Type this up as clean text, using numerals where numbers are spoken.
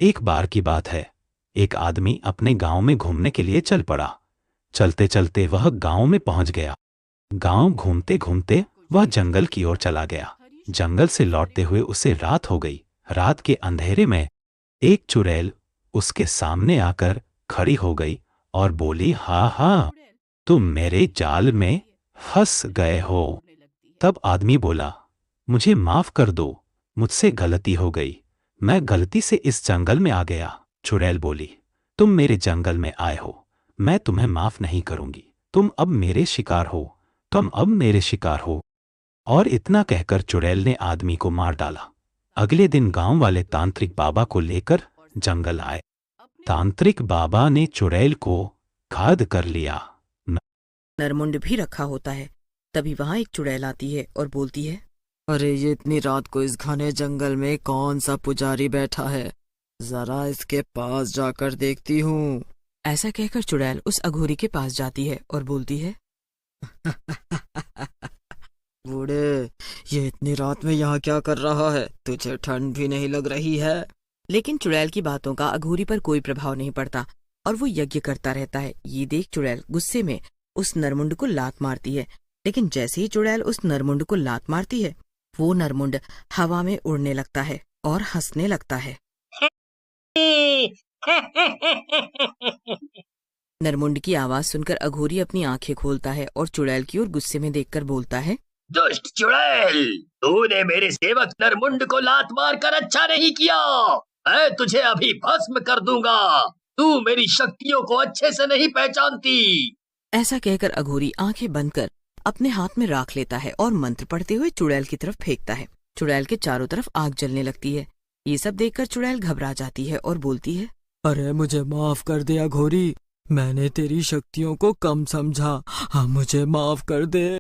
एक बार की बात है, एक आदमी अपने गांव में घूमने के लिए चल पड़ा। चलते चलते वह गांव में पहुंच गया। गांव घूमते घूमते वह जंगल की ओर चला गया। जंगल से लौटते हुए उसे रात हो गई। रात के अंधेरे में एक चुड़ैल उसके सामने आकर खड़ी हो गई और बोली, हाँ हाँ, तुम मेरे जाल में फंस गए हो। तब आदमी बोला, मुझे माफ कर दो, मुझसे गलती हो गई, मैं गलती से इस जंगल में आ गया। चुड़ैल बोली, तुम मेरे जंगल में आए हो, मैं तुम्हें माफ नहीं करूंगी, तुम अब मेरे शिकार हो, तुम अब मेरे शिकार हो। और इतना कहकर चुड़ैल ने आदमी को मार डाला। अगले दिन गांव वाले तांत्रिक बाबा को लेकर जंगल आए। तांत्रिक बाबा ने चुड़ैल को कैद कर लिया। नरमुंड भी रखा होता है। तभी वहां एक चुड़ैल आती है और बोलती है, अरे ये इतनी रात को इस घने जंगल में कौन सा पुजारी बैठा है, जरा इसके पास जाकर देखती हूँ। ऐसा कहकर चुड़ैल उस अघोरी के पास जाती है और बोलती है, बूढ़े, ये इतनी रात में यहाँ क्या कर रहा है? तुझे ठंड भी नहीं लग रही है? लेकिन चुड़ैल की बातों का अघोरी पर कोई प्रभाव नहीं पड़ता और वो यज्ञ करता रहता है। ये देख चुड़ैल गुस्से में उस नरमुंड को लात मारती है। लेकिन जैसे ही चुड़ैल उस नरमुंड को लात मारती है, वो नरमुंड हवा में उड़ने लगता है और हंसने लगता है। नरमुंड की आवाज सुनकर अघोरी अपनी आंखें खोलता है और चुड़ैल की ओर गुस्से में देखकर बोलता है, दुष्ट चुड़ैल, तूने मेरे सेवक नरमुंड को लात मार कर अच्छा नहीं किया। मैं तुझे अभी भस्म कर दूंगा। तू मेरी शक्तियों को अच्छे से नहीं पहचानती। ऐसा कहकर अघोरी आंखें बंद कर अपने हाथ में राख लेता है और मंत्र पढ़ते हुए चुड़ैल की तरफ फेंकता है। चुड़ैल के चारों तरफ आग जलने लगती है। ये सब देखकर चुड़ैल घबरा जाती है और बोलती है, अरे मुझे माफ कर दे अघोरी, मैंने तेरी शक्तियों को कम समझा, हाँ मुझे माफ कर दे।